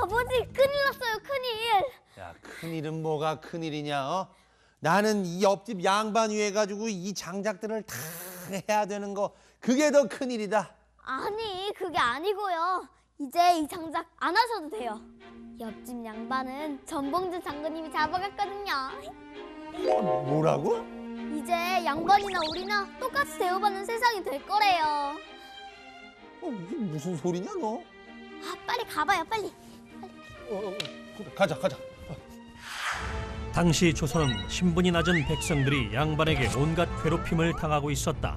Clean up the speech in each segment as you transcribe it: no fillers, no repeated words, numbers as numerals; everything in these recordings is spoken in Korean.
아버지, 큰일 났어요, 큰일. 야, 큰일은 뭐가 큰일이냐, 나는 이 옆집 양반 위해 가지고 이 장작들을 다 해야 되는 거, 그게 더 큰일이다. 아니, 그게 아니고요. 이제 이 장작 안 하셔도 돼요. 옆집 양반은 전봉준 장군님이 잡아갔거든요. 뭐라고? 이제 양반이나 우리나 똑같이 대우받는 세상이 될 거래요. 이게 무슨 소리냐, 너? 아, 빨리 가봐요, 빨리. 그래, 가자. 당시 조선은 신분이 낮은 백성들이 양반에게 온갖 괴롭힘을 당하고 있었다.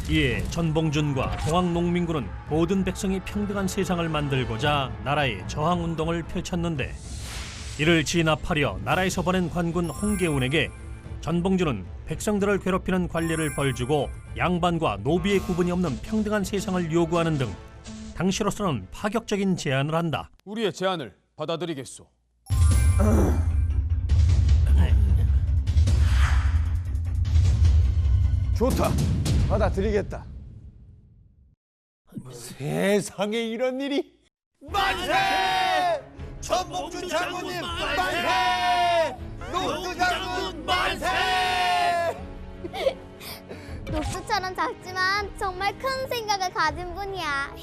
이에 전봉준과 동학농민군은 모든 백성이 평등한 세상을 만들고자 나라의 저항운동을 펼쳤는데, 이를 진압하려 나라에서 보낸 관군 홍계운에게 전봉준은 백성들을 괴롭히는 관리를 벌주고 양반과 노비의 구분이 없는 평등한 세상을 요구하는 등 당시로서는 파격적인 제안을 한다. 우리의 제안을 받아들이겠소. 좋다. 받아들이겠다. 세상에 이런 일이? 만세! 전봉준 장군님 만세! 녹두 장군 만세! 녹두처럼 작지만 정말 큰 생각을 가진 분이야.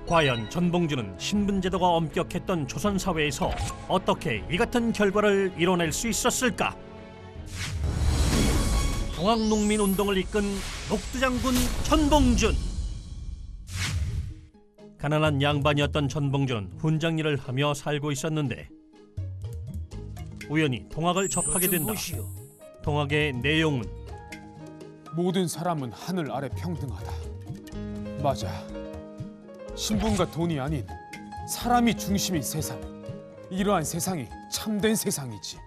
과연 전봉준은 신분제도가 엄격했던 조선 사회에서 어떻게 이 같은 결과를 이뤄낼 수 있었을까? 동학농민 운동을 이끈 녹두장군 전봉준. 가난한 양반이었던 전봉준은 훈장 일을 하며 살고 있었는데 우연히 동학을 접하게 된다. 동학의 내용은 모든 사람은 하늘 아래 평등하다. 맞아. 신분과 돈이 아닌 사람이 중심인 세상. 이러한 세상이 참된 세상이지.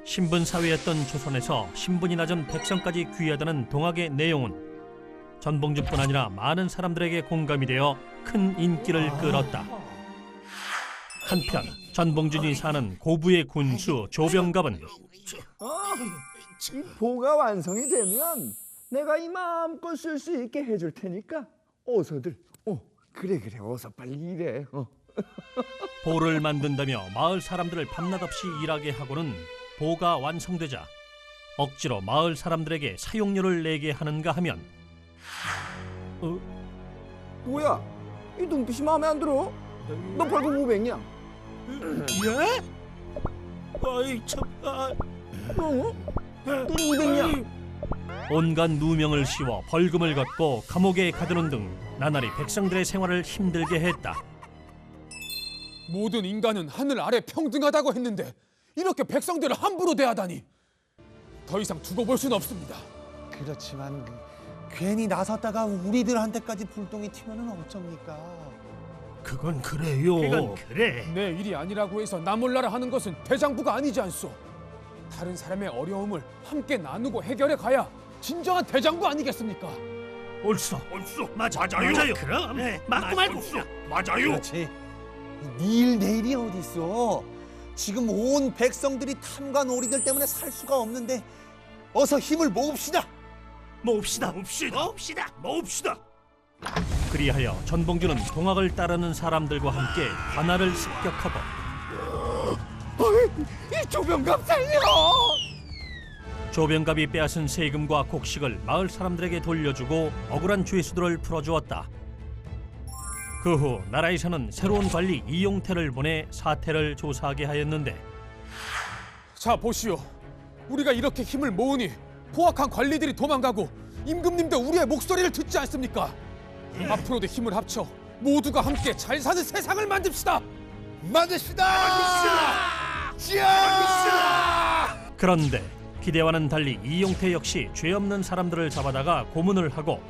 신분 사회였던 조선에서 신분이 낮은 백성까지 귀하다는 동학의 내용은 전봉준뿐 아니라 많은 사람들에게 공감이 되어 큰 인기를 끌었다. 한편 전봉준이 사는 고부의 군수 조병갑은 이 보가 완성이 되면 내가 이 마음껏 쓸 수 있게 해줄 테니까 어서들. 그래 어서 빨리 일해. 보를 만든다며 마을 사람들을 밤낮 없이 일하게 하고는 보가 완성되자 억지로 마을 사람들에게 사용료를 내게 하는가 하면 뭐야? 이 눈빛이 마음에 안 들어? 너 벌금 500냥. 예? 아이 참... 넌 200냥. 온갖 누명을 씌워 벌금을 걷고 감옥에 가두는 등 나날이 백성들의 생활을 힘들게 했다. 모든 인간은 하늘 아래 평등하다고 했는데 이렇게 백성들을 함부로 대하다니. 더 이상 두고 볼 수는 없습니다. 그렇지만 괜히 나섰다가 우리들한테까지 불똥이 튀면은 어쩝니까? 그건 그래요. 그건 그래. 내 일이 아니라고 해서 나 몰라라 하는 것은 대장부가 아니지 않소. 다른 사람의 어려움을 함께 나누고 해결해 가야 진정한 대장부 아니겠습니까? 옳소. 맞아요. 그럼 맞고 말고 맞아요. 그렇지. 네 내일이 어딨어? 지금 온 백성들이 탐과 놀이들 때문에 살 수가 없는데 어서 힘을 모읍시다. 모읍시다. 그리하여 전봉준은 동학을 따르는 사람들과 함께 관할을 습격하고 이 조병갑 살려! 조병갑이 빼앗은 세금과 곡식을 마을 사람들에게 돌려주고 억울한 죄수들을 풀어주었다. 그 후 나라에서는 새로운 관리 이용태를 보내 사태를 조사하게 하였는데, 자 보시오. 우리가 이렇게 힘을 모으니 포악한 관리들이 도망가고 임금님도 우리의 목소리를 듣지 않습니까? 앞으로도 힘을 합쳐 모두가 함께 잘 사는 세상을 만듭시다. 그런데 기대와는 달리 이용태 역시 죄 없는 사람들을 잡아다가 고문을 하고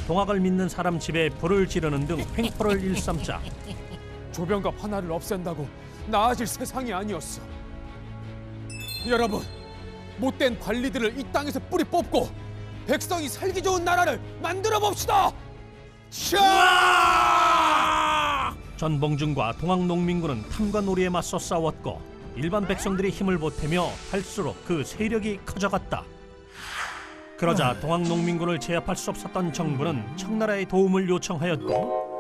동학을 믿는 사람 집에 불을 지르는 등 횡포를 일삼자 조병갑 하나를 없앤다고 나아질 세상이 아니었어. 여러분, 못된 관리들을 이 땅에서 뿌리 뽑고 백성이 살기 좋은 나라를 만들어 봅시다. 전봉준과 동학농민군은 탐과 놀이에 맞서 싸웠고 일반 백성들이 힘을 보태며 할수록 그 세력이 커져갔다. 그러자 동학농민군을 제압할 수 없었던 정부는 청나라의 도움을 요청하였고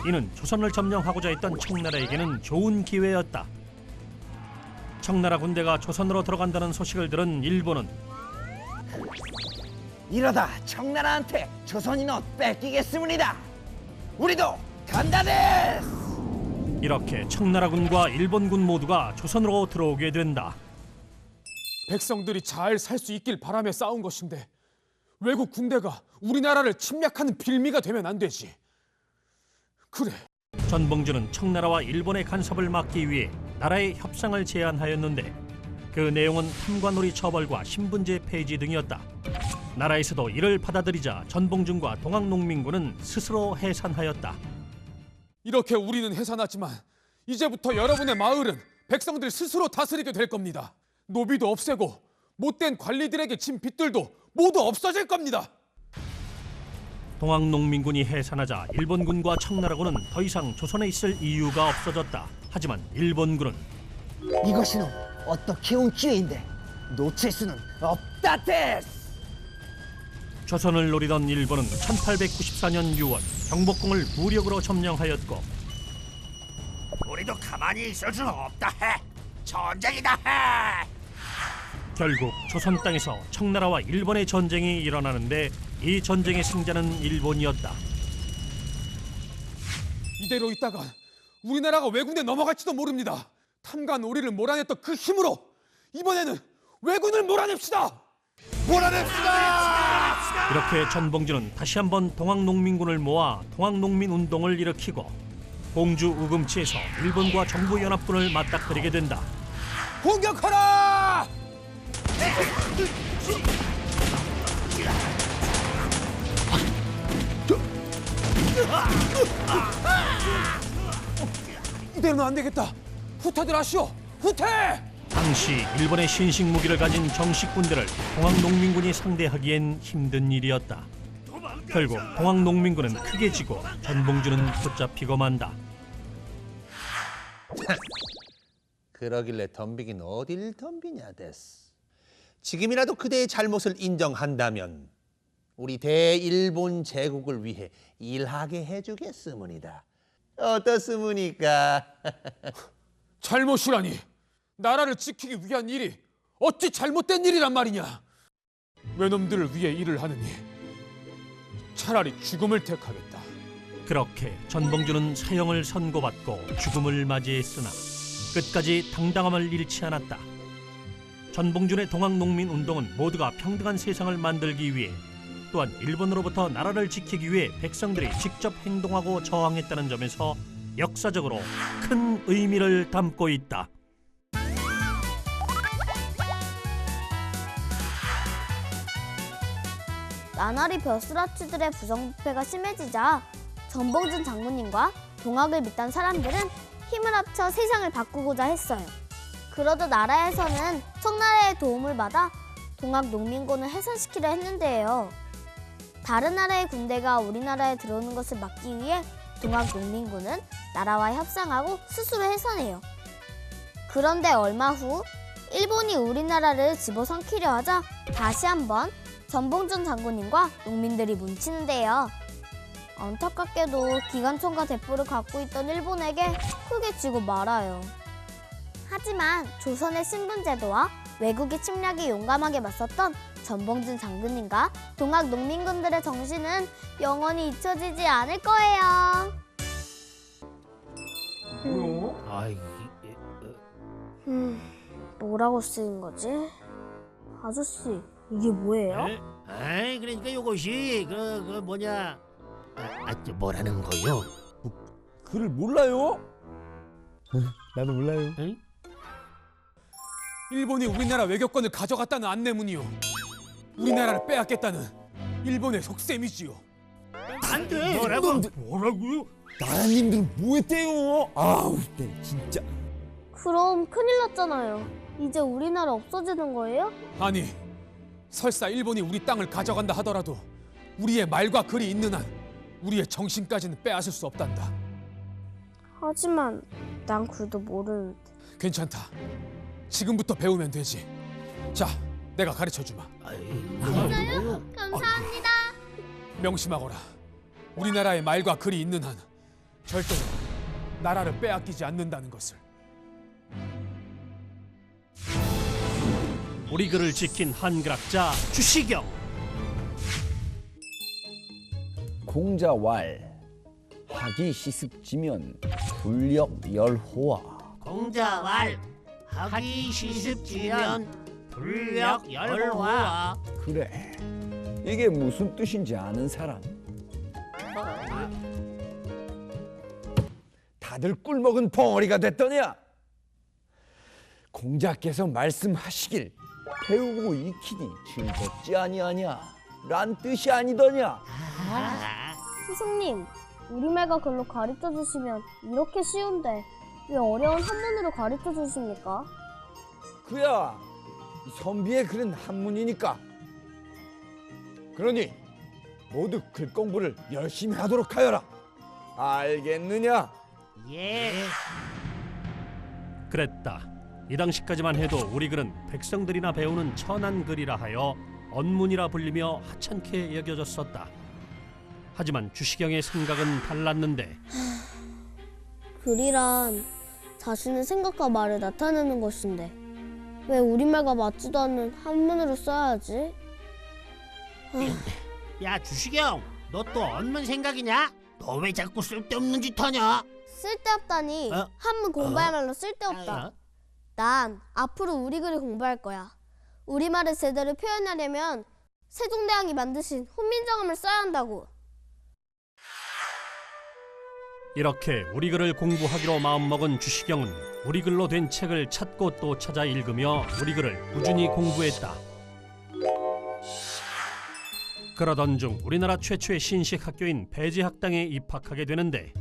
이는 조선을 점령하고자 했던 청나라에게는 좋은 기회였다. 청나라 군대가 조선으로 들어간다는 소식을 들은 일본은 이러다 청나라한테 조선인옷 뺏기겠습니다. 우리도 간다데스. 이렇게 청나라군과 일본군 모두가 조선으로 들어오게 된다. 백성들이 잘 살 수 있길 바라며 싸운 것인데 외국 군대가 우리나라를 침략하는 빌미가 되면 안 되지. 그래, 전봉준은 청나라와 일본의 간섭을 막기 위해 나라의 협상을 제안하였는데 그 내용은 탐관오리 처벌과 신분제 폐지 등이었다. 나라에서도 이를 받아들이자 전봉준과 동학농민군은 스스로 해산하였다. 이렇게 우리는 해산하지만 이제부터 여러분의 마을은 백성들 스스로 다스리게 될 겁니다. 노비도 없애고 못된 관리들에게 진 빚들도 모두 없어질 겁니다. 동학농민군이 해산하자 일본군과 청나라군은 더 이상 조선에 있을 이유가 없어졌다. 하지만 일본군은 이것이 어떻게 온 기회인데 놓칠 수는 없다데스. 조선을 노리던 일본은 1894년 6월 경복궁을 무력으로 점령하였고 우리도 가만히 있을 수는 없다 해. 전쟁이다 해. 결국 조선 땅에서 청나라와 일본의 전쟁이 일어나는데 이 전쟁의 승자는 일본이었다. 이대로 있다간 우리나라가 왜군에 넘어갈지도 모릅니다. 탐관오리를 몰아냈던 그 힘으로 이번에는 왜군을 몰아냅시다. 이렇게 전봉준은 다시 한번 동학농민군을 모아 동학농민운동을 일으키고 공주 우금치에서 일본과 정부연합군을 맞닥뜨리게 된다. 공격하라! 이대로는 안 되겠다. 후퇴들 하시오. 후퇴! 당시 일본의 신식 무기를 가진 정식 군대를 동학농민군이 상대하기엔 힘든 일이었다. 결국 동학농민군은 크게 지고 전봉준은 붙잡히고 만다. 그러길래 덤비긴 어딜 덤비냐 데스. 지금이라도 그대의 잘못을 인정한다면 우리 대일본 제국을 위해 일하게 해주겠으므니다. 어떻습니까? 잘못이라니. 나라를 지키기 위한 일이 어찌 잘못된 일이란 말이냐. 외놈들을 위해 일을 하느니 차라리 죽음을 택하겠다. 그렇게 전봉준은 사형을 선고받고 죽음을 맞이했으나 끝까지 당당함을 잃지 않았다. 전봉준의 동학농민운동은 모두가 평등한 세상을 만들기 위해 또한 일본으로부터 나라를 지키기 위해 백성들이 직접 행동하고 저항했다는 점에서 역사적으로 큰 의미를 담고 있다. 나날이 벼슬아치들의 부정부패가 심해지자 전봉준 장군님과 동학을 믿던 사람들은 힘을 합쳐 세상을 바꾸고자 했어요. 그러자 나라에서는 청나라의 도움을 받아 동학농민군을 해산시키려 했는데요. 다른 나라의 군대가 우리나라에 들어오는 것을 막기 위해 동학농민군은 나라와 협상하고 스스로 해산해요. 그런데 얼마 후 일본이 우리나라를 집어삼키려 하자 다시 한번 전봉준 장군님과 농민들이 뭉치는데요. 안타깝게도 기관총과 대포를 갖고 있던 일본에게 크게 지고 말아요. 하지만 조선의 신분제도와 외국의 침략에 용감하게 맞섰던 전봉준 장군님과 동학 농민군들의 정신은 영원히 잊혀지지 않을 거예요. 뭐라고 쓰인 거지? 아저씨, 이게 뭐예요? 아이 그러니까 요것이 그 뭐냐 뭐라는 거요? 글을 몰라요? 나도 몰라요. 일본이 우리나라 외교권을 가져갔다는 안내문이요. 우리나라를 빼앗겠다는 일본의 속셈이지요. 안돼. 뭐라고요? 나라님들은 뭐했대요? 아우, 진짜. 그럼 큰일 났잖아요. 이제 우리나라 없어지는 거예요? 아니, 설사 일본이 우리 땅을 가져간다 하더라도 우리의 말과 글이 있는 한 우리의 정신까지는 빼앗을 수 없단다. 하지만 난 글도 모르는데. 괜찮다. 지금부터 배우면 되지. 자, 내가 가르쳐주마. 감사합니다. 명심하거라. 우리나라의 말과 글이 있는 한 절대로 나라를 빼앗기지 않는다는 것을. 우리 글을 지킨 한글학자 주시경. 공자왈 하기 시습지면 불력열호와. 공자왈 하기 시습지면 불력열화. 그래, 이게 무슨 뜻인지 아는 사람? 다들 꿀먹은 벙어리가 됐더냐? 공자께서 말씀하시길 배우고 익히니 즐겁지 아니하냐? 란 뜻이 아니더냐? 스승님, 우리말과 글로 가르쳐 주시면 이렇게 쉬운데 왜 어려운 한문으로 가르쳐 주십니까? 그야 선비의 글은 한문이니까. 그러니 모두 글 공부를 열심히 하도록 하여라. 알겠느냐? 예. 그랬다. 이 당시까지만 해도 우리 글은 백성들이나 배우는 천한 글이라 하여 언문이라 불리며 하찮게 여겨졌었다. 하지만 주시경의 생각은 달랐는데 글이란 자신의 생각과 말을 나타내는 것인데 왜 우리말과 맞지도 않는 한문으로 써야지? 야 주시경, 너 또 언문 생각이냐? 너 왜 자꾸 쓸데없는 짓 하냐? 쓸데없다니. 어? 한문 공부야말로 쓸데없다. 난 앞으로 우리 글을 공부할 거야. 우리말을 제대로 표현하려면 세종대왕이 만드신 훈민정음을 써야 한다고. 이렇게 우리 글을 공부하기로 마음먹은 주시경은 우리 글로 된 책을 찾고 또 찾아 읽으며 우리 글을 꾸준히 공부했다. 그러던 중 우리나라 최초의 신식 학교인 배제학당에 입학하게 되는데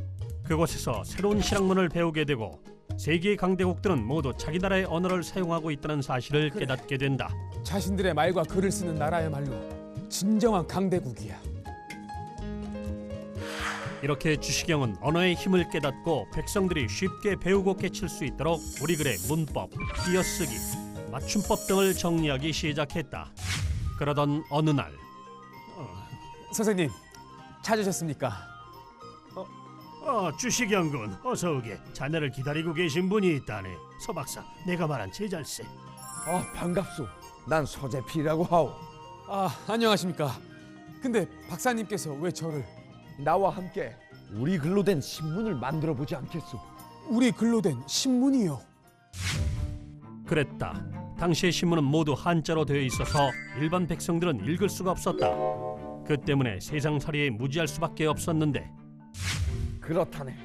그곳에서 새로운 실학문을 배우게 되고 세계의 강대국들은 모두 자기 나라의 언어를 사용하고 있다는 사실을 깨닫게 된다. 자신들의 말과 글을 쓰는 나라야말로 진정한 강대국이야. 이렇게 주시경은 언어의 힘을 깨닫고 백성들이 쉽게 배우고 깨칠 수 있도록 우리 글의 문법, 띄어쓰기, 맞춤법 등을 정리하기 시작했다. 그러던 어느 날 선생님, 찾으셨습니까? 주시경군, 어서 오게. 자네를 기다리고 계신 분이 있다네. 서 박사, 내가 말한 제잘세. 반갑소. 난 서재필이라고 하오. 안녕하십니까. 근데 박사님께서 왜 저를? 나와 함께 우리 글로 된 신문을 만들어 보지 않겠소? 우리 글로 된 신문이요. 그랬다. 당시의 신문은 모두 한자로 되어 있어서 일반 백성들은 읽을 수가 없었다. 그 때문에 세상살이에 무지할 수밖에 없었는데 그렇다네.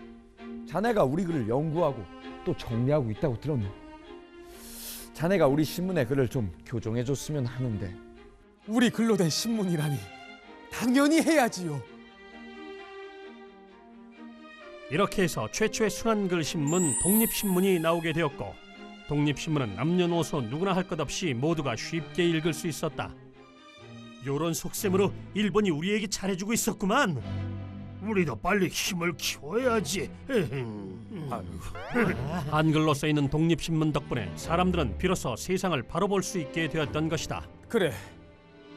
자네가 우리 글을 연구하고 또 정리하고 있다고 들었네. 자네가 우리 신문의 글을 좀 교정해 줬으면 하는데. 우리 글로 된 신문이라니 당연히 해야지요. 이렇게 해서 최초의 순한글 신문 독립신문이 나오게 되었고 독립신문은 남녀노소 누구나 할 것 없이 모두가 쉽게 읽을 수 있었다. 요런 속셈으로 일본이 우리에게 잘해주고 있었구만. 우리도 빨리 힘을 키워야지. 한글로 써있는 독립신문 덕분에 사람들은 비로소 세상을 바로 볼 수 있게 되었던 것이다. 그래,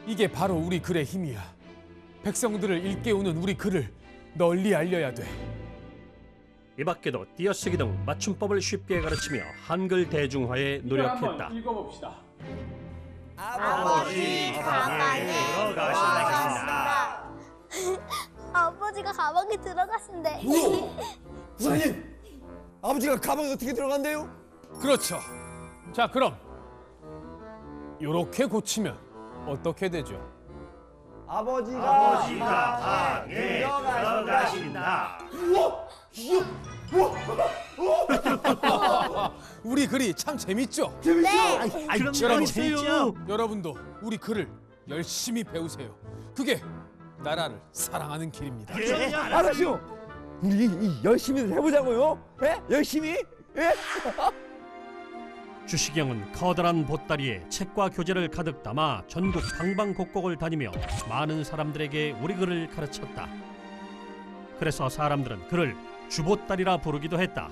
이게 바로 우리 글의 힘이야. 백성들을 일깨우는 우리 글을 널리 알려야 돼. 이 밖에도 띄어쓰기 등 맞춤법을 쉽게 가르치며 한글 대중화에 노력했다. 읽어봅시다. 아버지 가방에 들어가신다. 아버지가 가방에 들어가신대. 부사님, 아버지가 가방에 어떻게 들어간대요? 그렇죠. 자, 그럼 요렇게 고치면 어떻게 되죠? 아버지가 방에 들어가신다. 우리 글이 참 재밌죠? 그럼 여러분, 재밌죠? 여러분도 우리 글을 열심히 배우세요. 그게 나라를 사랑하는 길입니다. 알았죠? 우리 열심히 해보자고요. 예? 열심히? 예? 주시경은 커다란 보따리에 책과 교재를 가득 담아 전국 방방곡곡을 다니며 많은 사람들에게 우리 글을 가르쳤다. 그래서 사람들은 그를 주보따리라 부르기도 했다.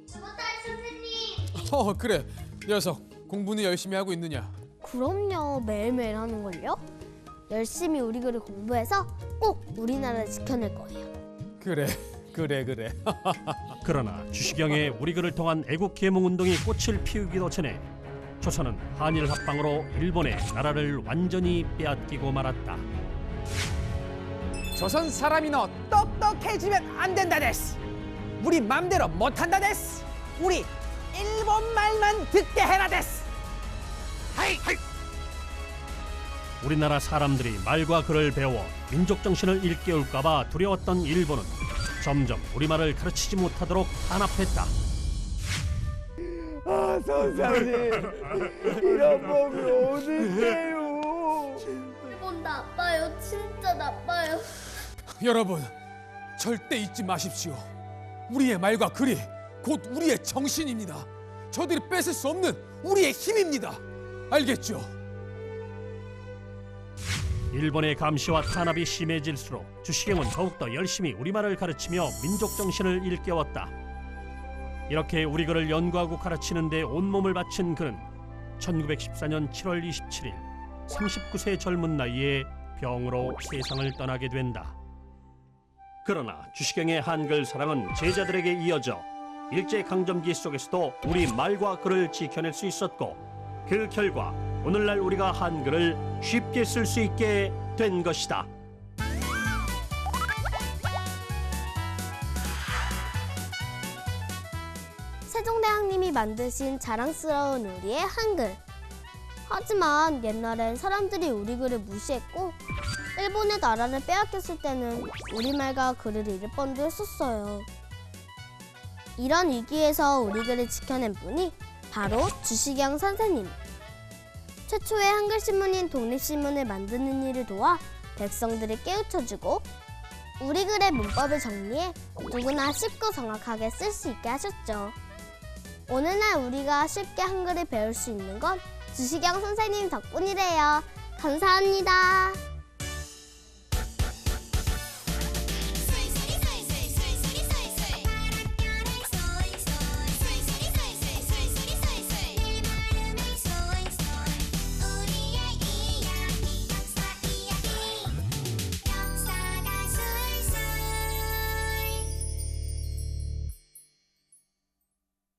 주보따리 선생님. 그래. 녀석 공부는 열심히 하고 있느냐? 그럼요. 매일매일 하는걸요? 열심히 우리 글을 공부해서 꼭 우리나라를 지켜낼 거예요. 그래. 그러나 주시경의 우리 글을 통한 애국 계몽 운동이 꽃을 피우기도 전에 조선은 한일 합방으로 일본의 나라를 완전히 빼앗기고 말았다. 조선 사람이너 똑똑해지면 안 된다 데스. 우리 맘대로 못한다 데스. 우리 일본 말만 듣게 해라 데스. 우리나라 사람들이 말과 글을 배워 민족 정신을 일깨울까봐 두려웠던 일본은 점점 우리말을 가르치지 못하도록 탄압했다. 아 선생님, 이런 법이 어딨대요? 일본 나빠요. 진짜 나빠요. 여러분, 절대 잊지 마십시오. 우리의 말과 글이 곧 우리의 정신입니다. 저들이 뺏을 수 없는 우리의 힘입니다. 알겠죠? 일본의 감시와 탄압이 심해질수록 주시경은 더욱더 열심히 우리말을 가르치며 민족 정신을 일깨웠다. 이렇게 우리 글을 연구하고 가르치는 데 온몸을 바친 그는 1914년 7월 27일 39세 젊은 나이에 병으로 세상을 떠나게 된다. 그러나 주시경의 한글 사랑은 제자들에게 이어져 일제강점기 속에서도 우리 말과 글을 지켜낼 수 있었고, 그 결과 오늘날 우리가 한글을 쉽게 쓸 수 있게 된 것이다. 세종대왕님이 만드신 자랑스러운 우리의 한글. 하지만 옛날엔 사람들이 우리 글을 무시했고 일본의 나라를 빼앗겼을 때는 우리말과 글을 잃을 뻔도 했었어요. 이런 위기에서 우리 글을 지켜낸 분이 바로 주시경 선생님. 최초의 한글 신문인 독립신문을 만드는 일을 도와 백성들을 깨우쳐주고 우리 글의 문법을 정리해 누구나 쉽고 정확하게 쓸 수 있게 하셨죠. 오늘날 우리가 쉽게 한글을 배울 수 있는 건 주시경 선생님 덕분이래요. 감사합니다.